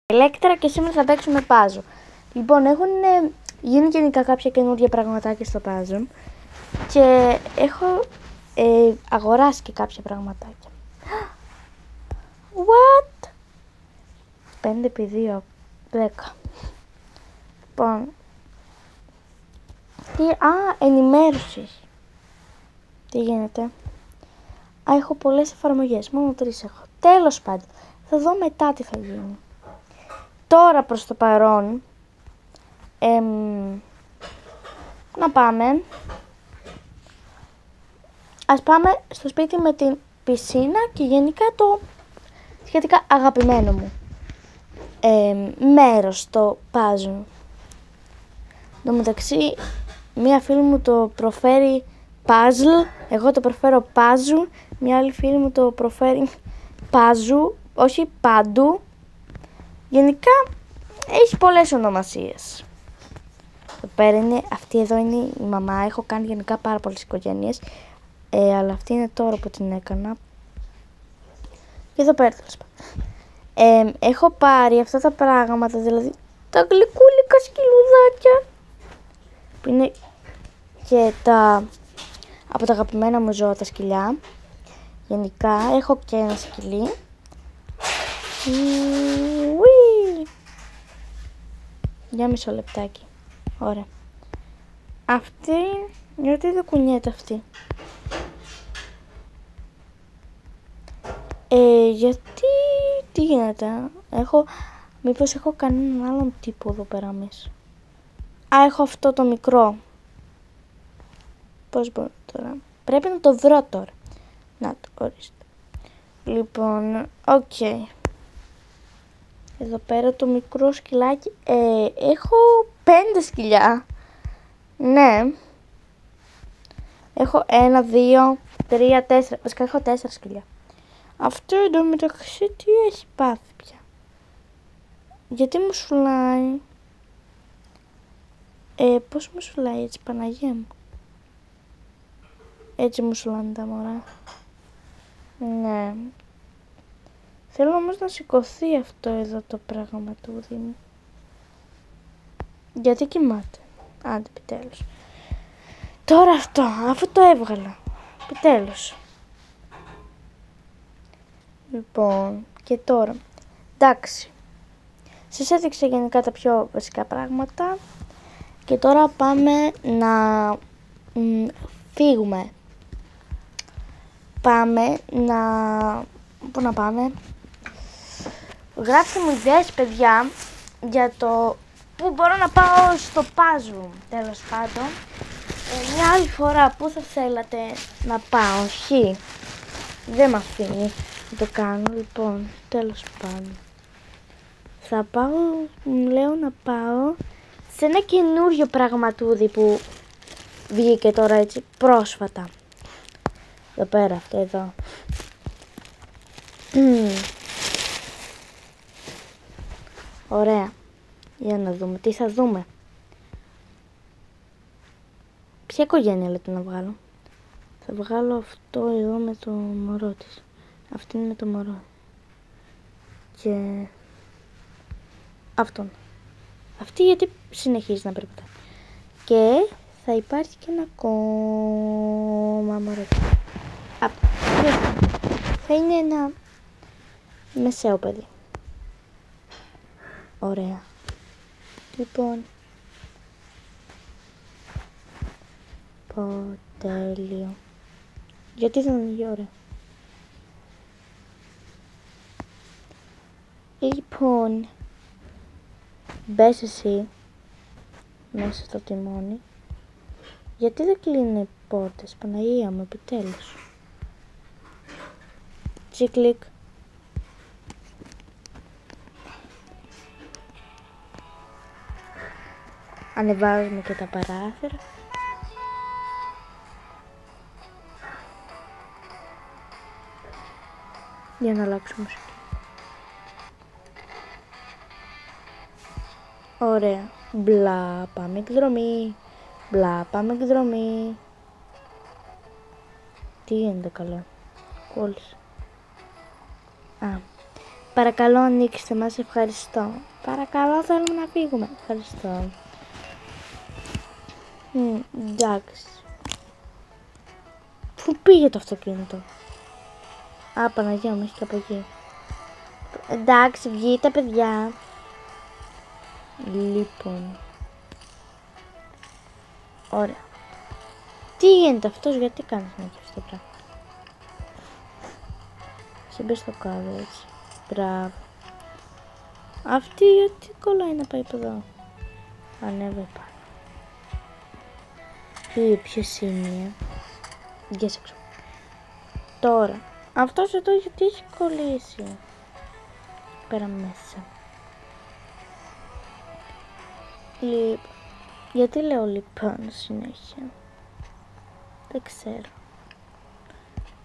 Ηλέκτρα και σήμερα θα παίξουμε puzzle. Λοιπόν, έχουν γίνει γενικά κάποια καινούργια πραγματάκια στο puzzle και έχω αγοράσει και κάποια πραγματάκια. What? 5x2, 10. Λοιπόν, ενημέρωση. Τι γίνεται? Έχω πολλές εφαρμογές, μόνο 3 έχω. Τέλος πάντων, θα δω μετά τι θα γίνει. Τώρα προς το παρόν, να πάμε. Ας πάμε στο σπίτι με την πισίνα και γενικά το σχετικά αγαπημένο μου μέρος, το puzzle. Εν τω μεταξύ, μία φίλη μου το προφέρει puzzle, εγώ το προφέρω puzzle, μία άλλη φίλη μου το προφέρει puzzle, όχι πάντου. Γενικά έχει πολλές ονομασίες. Αυτή εδώ είναι η μαμά. Έχω κάνει γενικά πάρα πολλές οικογένειες, αλλά αυτή είναι τώρα που την έκανα. Και εδώ πέρα έχω πάρει αυτά τα πράγματα, δηλαδή τα γλυκούλικα σκυλουδάκια, που είναι και από τα αγαπημένα μου ζώα, τα σκυλιά. Γενικά έχω και ένα σκυλί. Για μισό λεπτάκι. Ωραία. Αυτή, γιατί δεν κουνιέται αυτή? Γιατί, τι γίνεται? Μήπως έχω κανέναν άλλον τύπο εδώ πέρα μέσα? Έχω αυτό το μικρό. Πώς μπορώ τώρα? Πρέπει να το βρω τώρα. Να το, ορίστε. Λοιπόν, οκ. Εδώ πέρα το μικρό σκυλάκι. Έχω 5 σκυλιά. Ναι. Έχω 1, 2, 3, 4. Βασικά έχω 4 σκυλιά. Αυτό εδώ μεταξύ τι έχει πάθει πια? Γιατί μου σουλάει? Πώς μου σουλάει έτσι, Παναγία μου? Έτσι μου σουλάνε τα μωρά. Ναι. Θέλω όμως να σηκωθεί αυτό εδώ το πράγμα του Δήμου. Γιατί κοιμάται? Άντε, επιτέλους. Τώρα αυτό, αφού το έβγαλα. Επιτέλους. Λοιπόν, και τώρα. Εντάξει. Σας έδειξα γενικά τα πιο βασικά πράγματα. Και τώρα πάμε να φύγουμε. Πάμε να... Πού να πάμε? Γράψτε μου ιδέες, παιδιά, για το πού μπορώ να πάω στο puzzle. Τέλος πάντων, μια άλλη φορά που θα θέλατε να πάω? Δεν με αφήνει να το κάνω. Λοιπόν, τέλος πάντων, θα πάω, λέω να πάω σε ένα καινούριο πραγματούδι που βγήκε τώρα έτσι πρόσφατα. Εδώ πέρα, αυτό εδώ. Ωραία. Για να δούμε. Τι θα δούμε? Ποια οικογένεια λέτε να βγάλω? Θα βγάλω αυτό εδώ με το μωρό της. Αυτή είναι με το μωρό. Και αυτόν. Αυτή γιατί συνεχίζει να περπατάει. Και θα υπάρχει και ένα ακόμα μωρό. Θα είναι ένα μεσαίο παιδί. Ωραία. Λοιπόν. Τέλειο. Γιατί δεν είναι ωραία? Λοιπόν. Μπες εσύ μέσα στο τιμόνι. Γιατί δεν κλείνει οι πόρτες? Παναγία μου, επιτέλους. Τσικλικ. Ανεβάζουμε και τα παράθυρα. Για να αλλάξουμε μουσική. Ωραία. Μπλα, πάμε εκδρομή. Μπλα, πάμε εκδρομή. Τι γίνεται καλά? Κόλλησε. Παρακαλώ ανοίξτε μας, ευχαριστώ. Παρακαλώ θέλουμε να φύγουμε, ευχαριστώ. Εντάξει. Πού πήγε το αυτοκίνητο? Α, Παναγία μου, έχει και από εκεί. Εντάξει, βγείτε παιδιά. Λοιπόν. Ωραία. Τι γίνεται αυτός, γιατί κάνεις να έχεις αυτό το πράγμα? Σε μπες στο κάδο έτσι. Μπράβο. Αυτή γιατί κολλάει να πάει από εδώ? Ανέβε πάνω. Ποιος είναι? Για σε έξω. Τώρα. Αυτός εδώ γιατί έχει κολλήσει? Πέρα μέσα. Λοιπόν. Γιατί λέω λοιπόν συνέχεια? Δεν ξέρω.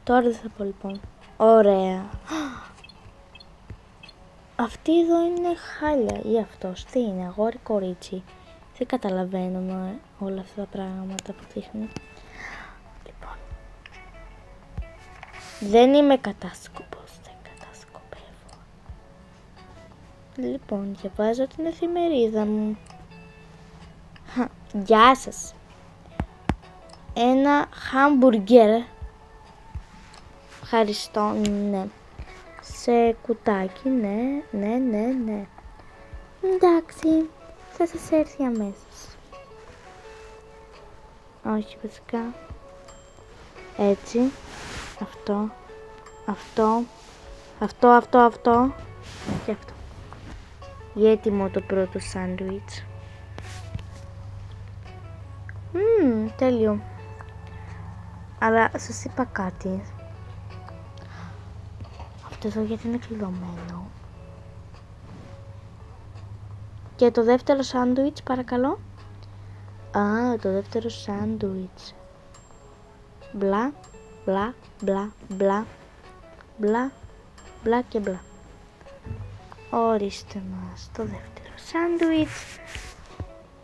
Τώρα δεν θα πω λοιπόν. Ωραία. Αυτή εδώ είναι χάλια ή αυτός? Τι είναι, αγόρι κορίτσι? Δεν καταλαβαίνουμε όλα αυτά τα πράγματα που δείχνει. Λοιπόν. Δεν είμαι κατάσκοπος, δεν κατασκοπεύω. Λοιπόν, διαβάζω την εφημερίδα μου. Γεια σας. Ένα χάμπουργκερ. Ευχαριστώ, ναι. Σε κουτάκι, ναι. Εντάξει, θα σας έρθει αμέσως. Όχι, βασικά. Έτσι. Αυτό. Και αυτό. Για έτοιμο το πρώτο σάντουιτς. Τέλειο. Αλλά σας είπα κάτι. Αυτό εδώ γιατί είναι κλειδωμένο. Και το δεύτερο σάντουιτς παρακαλώ. Α, το δεύτερο σάντουιτς. Μπλα και μπλα. Ορίστε μας το δεύτερο σάντουιτς.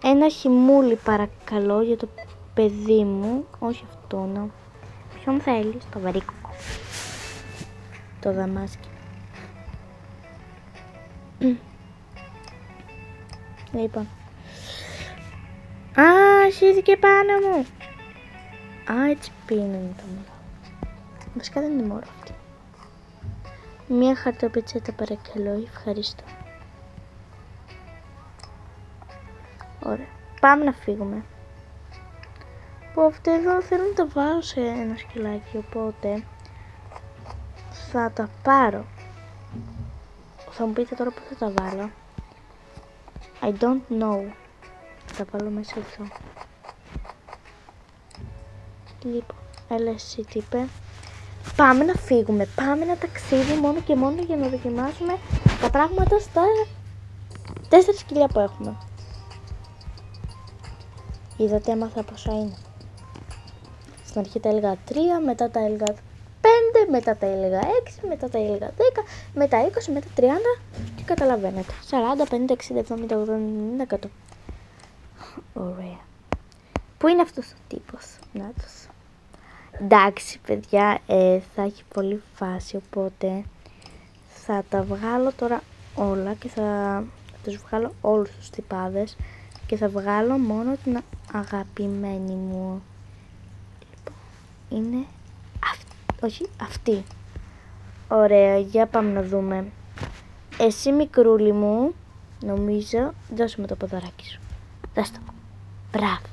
Ένα χυμούλι παρακαλώ για το παιδί μου. Όχι αυτό, να. Ποιον θέλεις? Το βαρύκοκο. Το δαμάσκι. Λοιπόν. Α, χύθηκε πάνω μου. Α, έτσι πίνουν τα μωρά. Βασικά δεν είναι μωρό αυτή. Μία χαρτοπετσέτα παρακαλώ, ευχαριστώ. Ωραία. Πάμε να φύγουμε. Που αυτό εδώ θέλω να τα βάλω σε ένα σκυλάκι, οπότε θα τα πάρω. Θα μου πείτε τώρα που θα τα βάλω. I don't know. Θα τα βάλω μέσα εδώ. Λοιπόν, έλα εσύ τι είπε. Πάμε να φύγουμε, πάμε να ταξίδι μόνο και μόνο για να δοκιμάσουμε τα πράγματα στα 4 σκυλιά που έχουμε. Είδατε, έμαθα πόσα είναι. Στην αρχή τα έλεγα 3, μετά τα έλεγα 5, μετά τα έλεγα 6, μετά τα έλεγα 10, μετά 20, μετά 30 και καταλαβαίνετε. 40, 50, 60, 70, 80, 90, 100. Ωραία. Πού είναι αυτός ο τύπος? Νάτος. Εντάξει παιδιά, θα έχει πολύ φάση, οπότε θα τα βγάλω τώρα όλα και θα τους βγάλω όλους τους τυπάδες και θα βγάλω μόνο την αγαπημένη μου. Λοιπόν, είναι αυτή. Ωραία, για πάμε να δούμε. Εσύ μικρούλι μου, νομίζω, δώσε μου το ποδαράκι σου. Δώσε το. Μπράβο.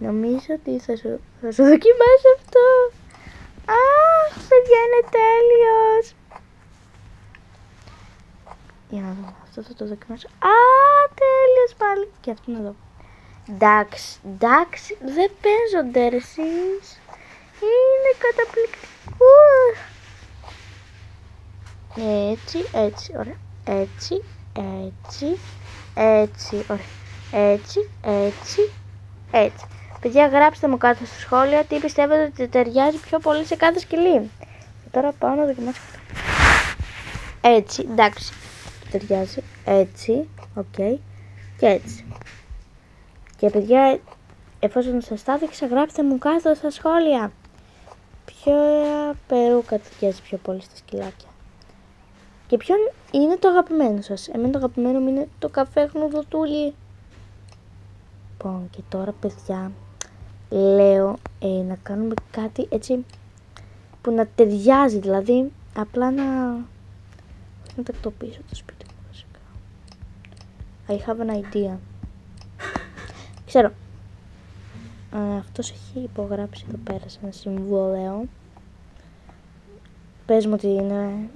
Νομίζω ότι θα σου δοκιμάσω αυτό. Αχ, παιδιά, είναι τέλειος. Για να δούμε, αυτό θα το δοκιμάσω. Α, τέλειος πάλι. Και αυτό να δω. Εντάξει, δεν παίζονται ρε εσείς. Είναι καταπληκτικό. Έτσι, ωραία. Έτσι, ωραία. Έτσι. Παιδιά, γράψτε μου κάτω στα σχόλια τι πιστεύετε ότι ταιριάζει πιο πολύ σε κάθε σκυλί. Και τώρα πάω να δοκιμάσω αυτό. Έτσι, εντάξει. Ταιριάζει. Έτσι, οκ. Και έτσι. Και παιδιά, εφόσον σας τα έδειξα, γράψτε μου κάτω στα σχόλια ποια περούκα ταιριάζει πιο πολύ στα σκυλάκια. Και ποιον είναι το αγαπημένο σας? Εμένα το αγαπημένο μου είναι το καφέ χνουδοτούλι. Λοιπόν, και τώρα παιδιά, λέω να κάνουμε κάτι έτσι που να ταιριάζει, δηλαδή απλά να τακτοποιήσω το σπίτι μου βασικά. I have an idea. Ξέρω. Αυτός έχει υπογράψει εδώ πέρα σε ένα συμβόλαιο. Πες μου ότι είναι.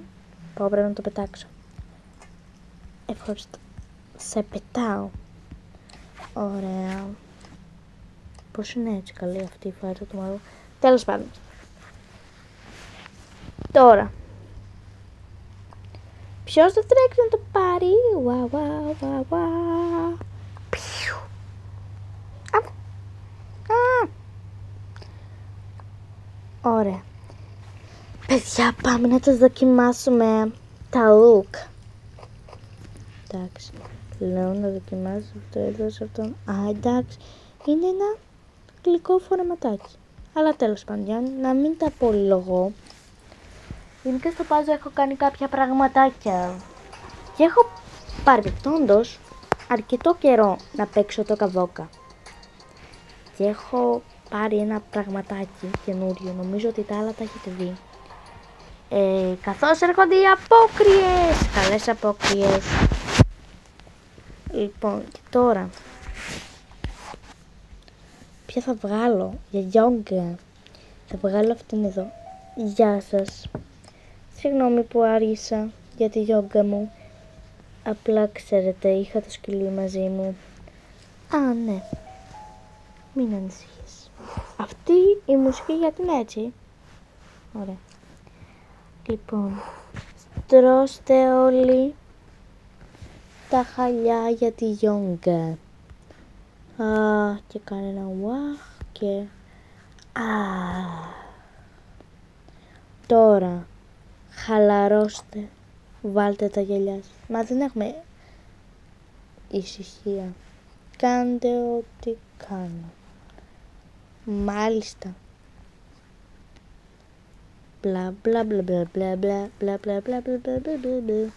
Πάω, πρέπει να το πετάξω. Ευχαριστώ. Σε πετάω. Ωραία. Πώς είναι έτσι καλή αυτή η φάρσα του μάλλον. Τέλος πάντων. Τώρα. Ποιος θα τρέξει να το πάρει? Πιου. Ωραία. Παιδιά, πάμε να τα δοκιμάσουμε τα look. Εντάξει. Λέω να δοκιμάσω αυτό εδώ σε αυτόν. Εντάξει. Είναι ένα γλυκό φορεματάκι. Αλλά τέλος πάντων, για να μην τα απολογώ. Γενικά στο πάζο έχω κάνει κάποια πραγματάκια. Και έχω παρεμπιπτόντως αρκετό καιρό να παίξω το καβόκα. Και έχω πάρει ένα πραγματάκι καινούριο. Νομίζω ότι τα άλλα τα έχετε δει. Καθώς έρχονται οι απόκριες. Καλές απόκριες. Λοιπόν, και τώρα ποια θα βγάλω για γιόγκα? Θα βγάλω αυτήν εδώ. Γεια σας. Συγγνώμη που άργησα για τη γιόγκα μου. Απλά ξέρετε, είχα το σκυλί μαζί μου. Α, ναι. Μην ανησυχείς. Αυτή η μουσική γιατί είναι έτσι? Ωραία. Λοιπόν, στρώστε όλοι τα χαλιά για τη γιόγκα. Και κάνε ένα ουαχ και τώρα χαλαρώστε, βάλτε τα γυαλιά σας. Μα δεν έχουμε ησυχία. Κάντε ό,τι κάνω. Μάλιστα. Μπλα μπλα μπλα μπλα μπλα μπλα μπλα μπλα μπλα μπλα μπλα μπλα.